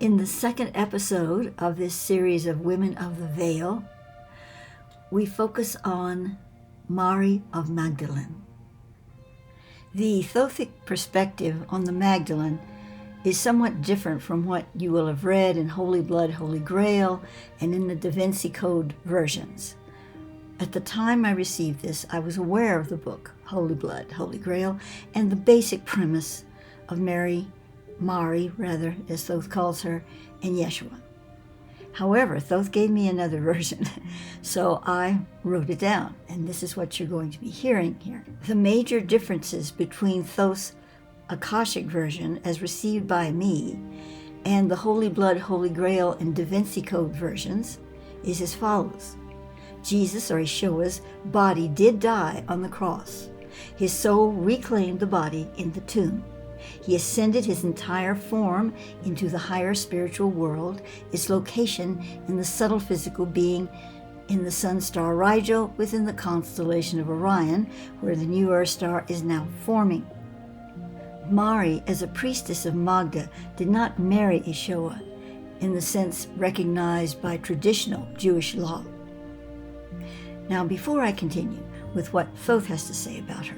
In the second episode of this series of Women of the Veil, we focus on Maia of Magdalene. The Thothic perspective on the Magdalene is somewhat different from what you will have read in Holy Blood, Holy Grail and in the Da Vinci Code versions. At the time I received this, I was aware of the book, Holy Blood, Holy Grail, and the basic premise of Mary, as Thoth calls her, and Yeshua. However, Thoth gave me another version, so I wrote it down, and this is what you're going to be hearing here. The major differences between Thoth's Akashic version, as received by me, and the Holy Blood, Holy Grail, and Da Vinci Code versions is as follows. Jesus, or Yeshua's, body did die on the cross. His soul reclaimed the body in the tomb. He ascended his entire form into the higher spiritual world, its location in the subtle physical being in the sun star Rigel within the constellation of Orion, where the new Earth star is now forming. Mari, as a priestess of Magda, did not marry Yeshua in the sense recognized by traditional Jewish law. Now, before I continue with what Thoth has to say about her,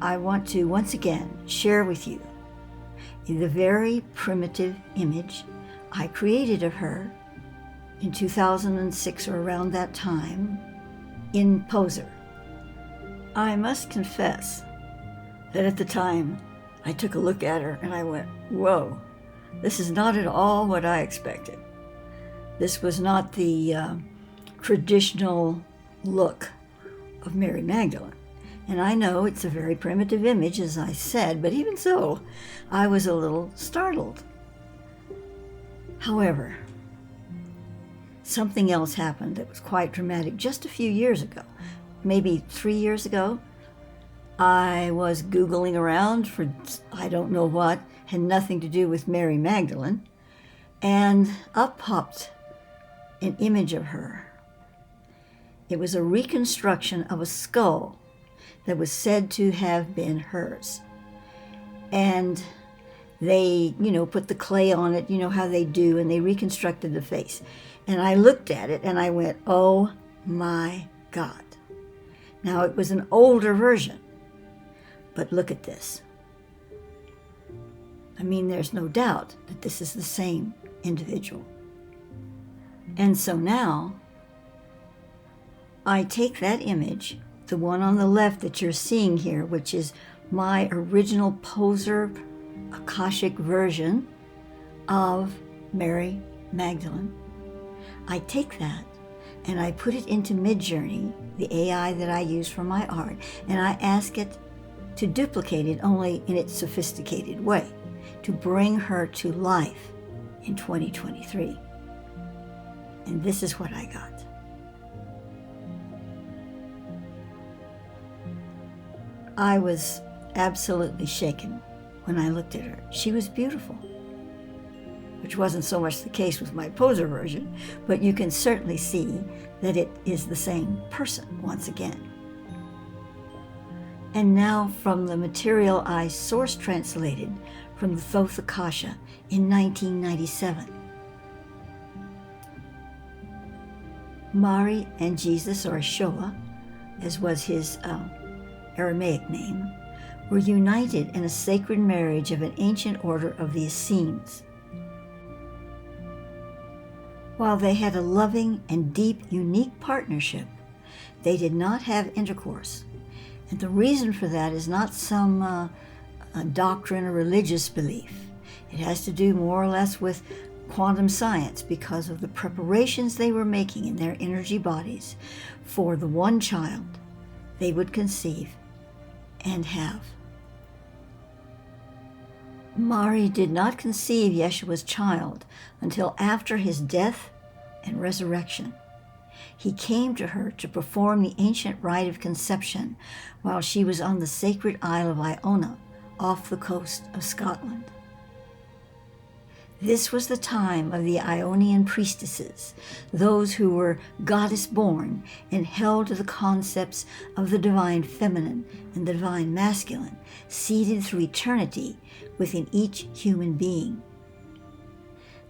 I want to once again share with you the very primitive image I created of her in 2006 or around that time in Poser. I must confess that at the time I took a look at her and I went, whoa, this is not at all what I expected. This was not the traditional look of Mary Magdalene. And I know it's a very primitive image, as I said, but even so, I was a little startled. However, something else happened that was quite dramatic just a few years ago, maybe 3 years ago. I was Googling around for I don't know what, had nothing to do with Mary Magdalene, and up popped an image of her. It was a reconstruction of a skull that was said to have been hers. And they, put the clay on it, how they do, and they reconstructed the face. And I looked at it and I went, oh my God. Now, it was an older version, but look at this. I mean, there's no doubt that this is the same individual. And so now, I take that image, the one on the left that you're seeing here, which is my original Poser Akashic version of Mary Magdalene. I take that and I put it into Midjourney, the AI that I use for my art, and I ask it to duplicate it only in its sophisticated way, to bring her to life in 2023. And this is what I got. I was absolutely shaken when I looked at her. She was beautiful, which wasn't so much the case with my Poser version, but you can certainly see that it is the same person once again. And now from the material I source translated from the Thoth Akasha in 1997. Mari and Jesus, or Yeshua, as was his Aramaic name, were united in a sacred marriage of an ancient order of the Essenes. While they had a loving and deep, unique partnership, they did not have intercourse. And the reason for that is not some doctrine or religious belief. It has to do more or less with quantum science, because of the preparations they were making in their energy bodies for the one child they would conceive and have. Mari did not conceive Yeshua's child until after his death and resurrection. He came to her to perform the ancient rite of conception while she was on the sacred Isle of Iona off the coast of Scotland. This was the time of the Ionian priestesses, those who were goddess-born and held to the concepts of the divine feminine and the divine masculine, seated through eternity within each human being.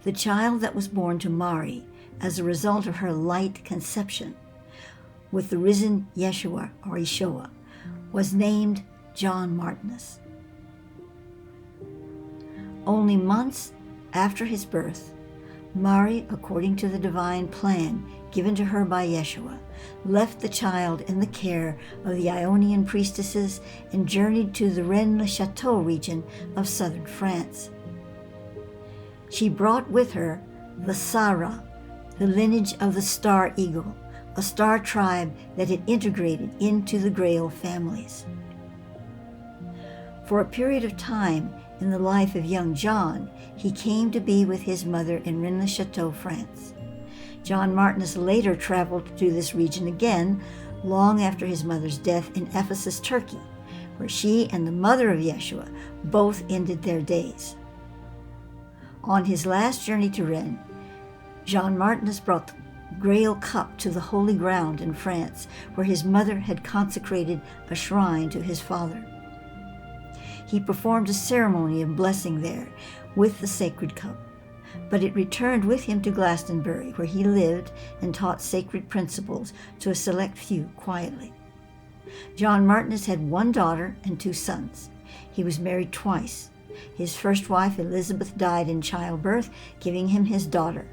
The child that was born to Mari as a result of her light conception with the risen Yeshua or Yeshua was named John Martinus. Only months after his birth, Mari, according to the divine plan given to her by Yeshua, left the child in the care of the Ionian priestesses and journeyed to the Rennes-le-Chateau region of southern France. She brought with her the Sara, the lineage of the star eagle, a star tribe that had integrated into the Grail families. For a period of time in the life of young John, he came to be with his mother in Rennes-le-Chateau, France. John Martinus later traveled to this region again, long after his mother's death in Ephesus, Turkey, where she and the mother of Yeshua both ended their days. On his last journey to Rennes, John Martinus brought the Grail cup to the holy ground in France, where his mother had consecrated a shrine to his father. He performed a ceremony of blessing there with the sacred cup, but it returned with him to Glastonbury, where he lived and taught sacred principles to a select few quietly. John Martinus had one daughter and two sons. He was married twice. His first wife, Elizabeth, died in childbirth, giving him his daughter.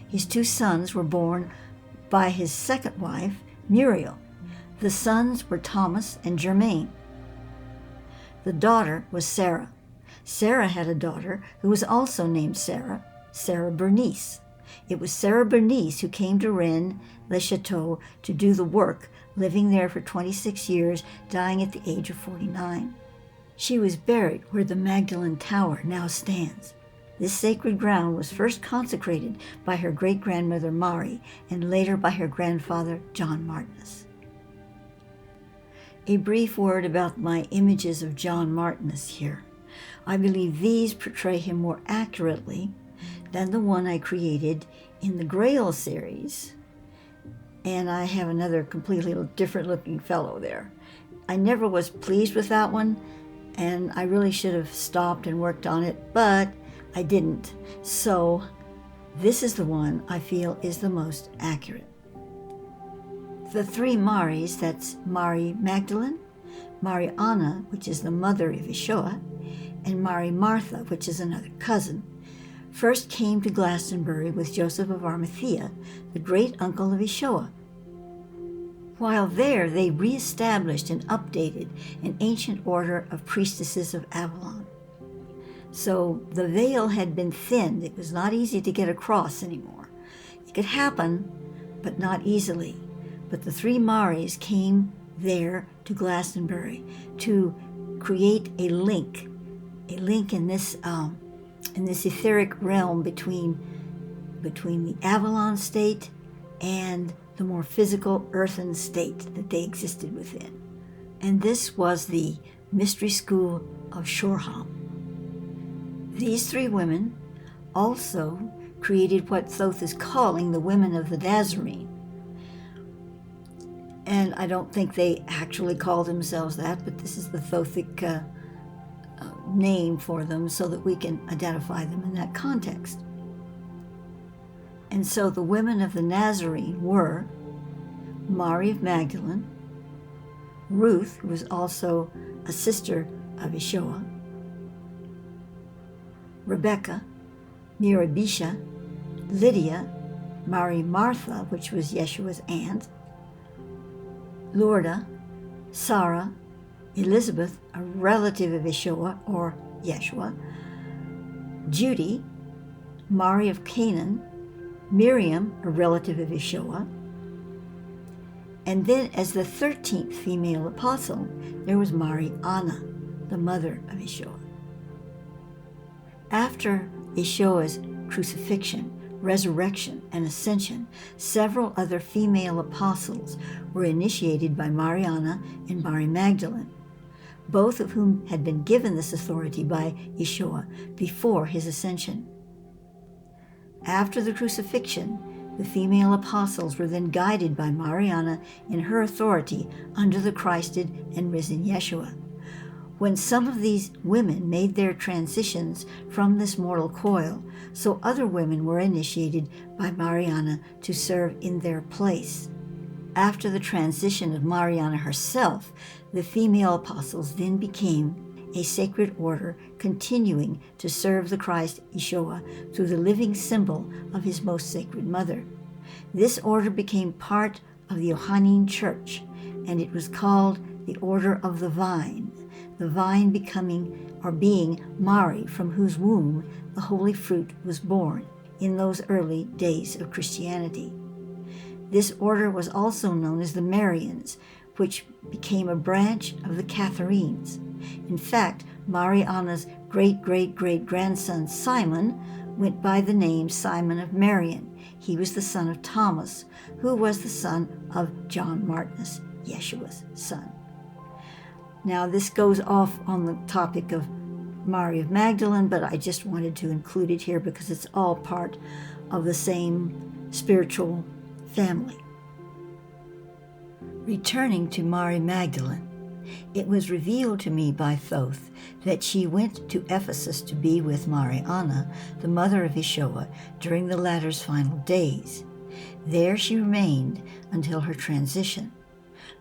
His two sons were born by his second wife, Muriel. The sons were Thomas and Germain. The daughter was Sarah. Sarah had a daughter who was also named Sarah, Sarah Bernice. It was Sarah Bernice who came to Rennes-le-Chateau to do the work, living there for 26 years, dying at the age of 49. She was buried where the Magdalene Tower now stands. This sacred ground was first consecrated by her great-grandmother Mari and later by her grandfather John Martinus. A brief word about my images of John Martinus here. I believe these portray him more accurately than the one I created in the Grail series. And I have another completely different looking fellow there. I never was pleased with that one, and I really should have stopped and worked on it, but I didn't. So this is the one I feel is the most accurate. The three Maris, that's Mari Magdalene, Mari Anna, which is the mother of Yeshua, and Mari Martha, which is another cousin, first came to Glastonbury with Joseph of Arimathea, the great uncle of Yeshua. While there, they reestablished and updated an ancient order of priestesses of Avalon. So the veil had been thinned. It was not easy to get across anymore. It could happen, but not easily. But the three Maris came there to Glastonbury to create a link in this etheric realm between the Avalon state and the more physical earthen state that they existed within. And this was the mystery school of Shoreham. These three women also created what Thoth is calling the women of the Nazarene. And I don't think they actually call themselves that, but this is the Thothic name for them so that we can identify them in that context. And so the women of the Nazarene were Mari of Magdalene, Ruth, who was also a sister of Yeshua, Rebecca, Mirabisha, Lydia, Mari Martha, which was Yeshua's aunt, Lourdes, Sarah, Elizabeth, a relative of Yeshua or Yeshua, Judy, Mari of Canaan, Miriam, a relative of Yeshua, and then as the 13th female apostle, there was Mari Anna, the mother of Yeshua. After Yeshua's crucifixion, resurrection, and ascension, several other female apostles were initiated by Mariana and Mari Magdalene. both of whom had been given this authority by Yeshua before his ascension. After the crucifixion, the female apostles were then guided by Mariana in her authority under the Christed and risen Yeshua. When some of these women made their transitions from this mortal coil, so other women were initiated by Mariana to serve in their place. After the transition of Mariana herself, the female apostles then became a sacred order continuing to serve the Christ Yeshua through the living symbol of his most sacred mother. This order became part of the Johannine Church, and it was called the Order of the Vine becoming or being Mari, from whose womb the holy fruit was born in those early days of Christianity. This order was also known as the Marians, which became a branch of the Catharines. In fact, Mariana's great-great-great-grandson Simon went by the name Simon of Marian. He was the son of Thomas, who was the son of John Martinus, Yeshua's son. Now, this goes off on the topic of Mary of Magdalene, but I just wanted to include it here because it's all part of the same spiritual family. Returning to Mary Magdalene, it was revealed to me by Thoth that she went to Ephesus to be with Mariana, the mother of Yeshua, during the latter's final days. There she remained until her transition.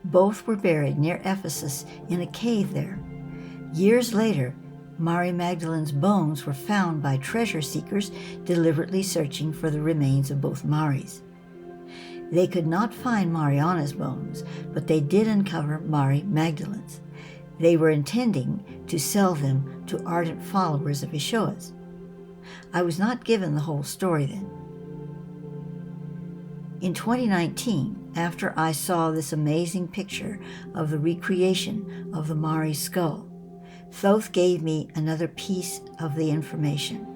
Both were buried near Ephesus in a cave there. Years later, Mary Magdalene's bones were found by treasure seekers deliberately searching for the remains of both Marys. They could not find Mariana's bones, but they did uncover Mary Magdalene's. They were intending to sell them to ardent followers of Yeshua's. I was not given the whole story then. In 2019, after I saw this amazing picture of the recreation of the Mari skull, Thoth gave me another piece of the information.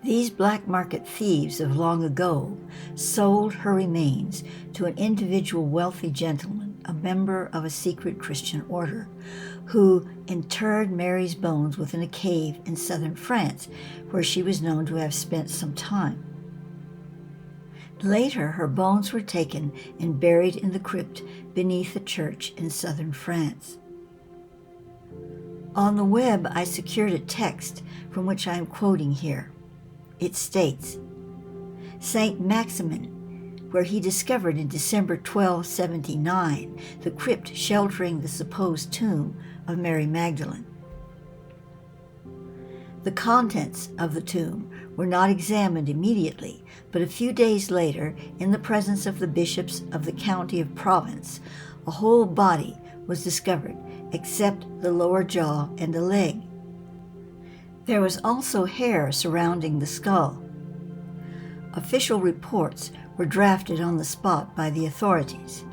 These black market thieves of long ago sold her remains to an individual wealthy gentleman, a member of a secret Christian order, who interred Mary's bones within a cave in southern France, where she was known to have spent some time. Later, her bones were taken and buried in the crypt beneath a church in southern France. On the web, I secured a text from which I am quoting here. It states, Saint Maximin, where he discovered in December 1279 the crypt sheltering the supposed tomb of Mary Magdalene. The contents of the tomb were not examined immediately, but a few days later, in the presence of the bishops of the county of Provence, a whole body was discovered, except the lower jaw and a leg. There was also hair surrounding the skull. Official reports were drafted on the spot by the authorities,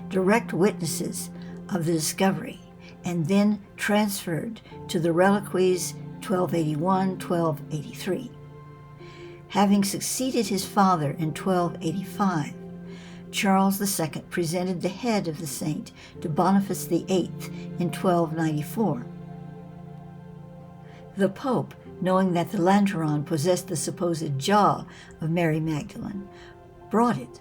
direct witnesses of the discovery, and then transferred to the reliquaries 1281-1283. Having succeeded his father in 1285, Charles II presented the head of the saint to Boniface VIII in 1294. The Pope, knowing that the Lanteron possessed the supposed jaw of Mary Magdalene, brought it.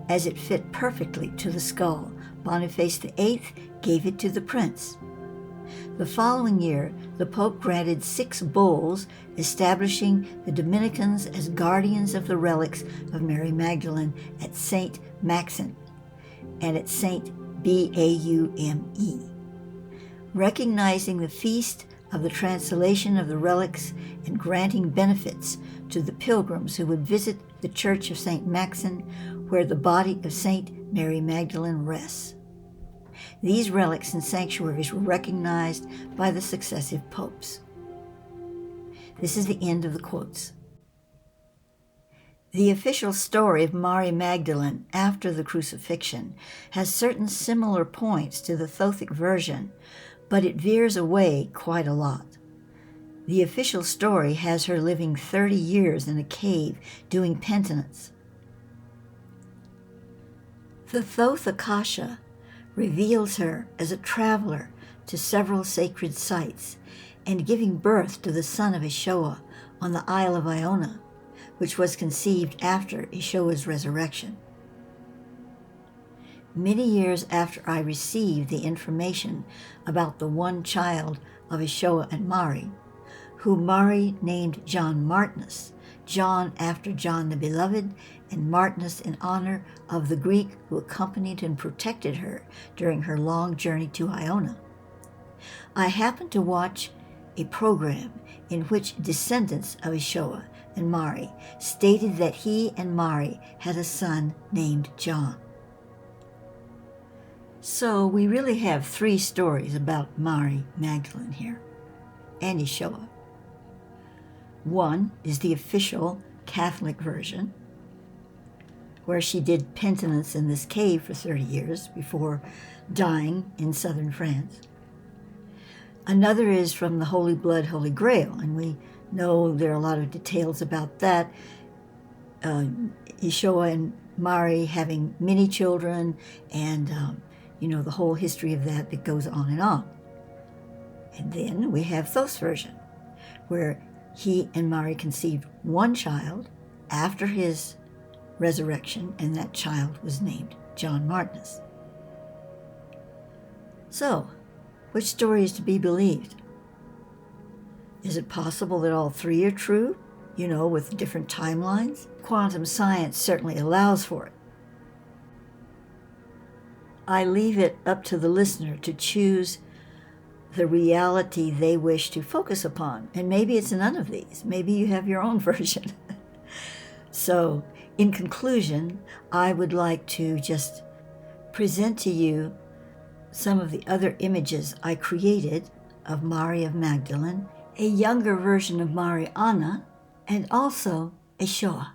As it fit perfectly to the skull, Boniface VIII gave it to the prince. The following year, the Pope granted 6 bulls establishing the Dominicans as guardians of the relics of Mary Magdalene at St. Maxen and at St. Baume. Recognizing the feast of the translation of the relics and granting benefits to the pilgrims who would visit the Church of St. Maxen, where the body of St. Mary Magdalene rests. These relics and sanctuaries were recognized by the successive popes. This is the end of the quotes. The official story of Mary Magdalene after the crucifixion has certain similar points to the Thothic version, but it veers away quite a lot. The official story has her living 30 years in a cave doing penitence. The Thoth Akasha reveals her as a traveler to several sacred sites and giving birth to the son of Yeshua on the Isle of Iona, which was conceived after Yeshua's resurrection. Many years after I received the information about the one child of Yeshua and Mari, whom Mari named John Martinus, John after John the Beloved, and Martinus in honor of the Greek who accompanied and protected her during her long journey to Iona. I happened to watch a program in which descendants of Yeshua and Mari stated that he and Mari had a son named John. So we really have three stories about Mari Magdalene here, and Yeshua. One is the official Catholic version, where she did penitence in this cave for 30 years before dying in southern France. Another is from the Holy Blood, Holy Grail, and we know there are a lot of details about that. Yeshua and Mari having many children, and the whole history of that goes on and on. And then we have Thoth's version, where he and Mari conceived one child after his resurrection, and that child was named John Martinus. So, which story is to be believed? Is it possible that all three are true, with different timelines? Quantum science certainly allows for it. I leave it up to the listener to choose the reality they wish to focus upon. And maybe it's none of these. Maybe you have your own version. So, in conclusion, I would like to just present to you some of the other images I created of Mari of Magdalene, a younger version of Mariana, and also Yeshua.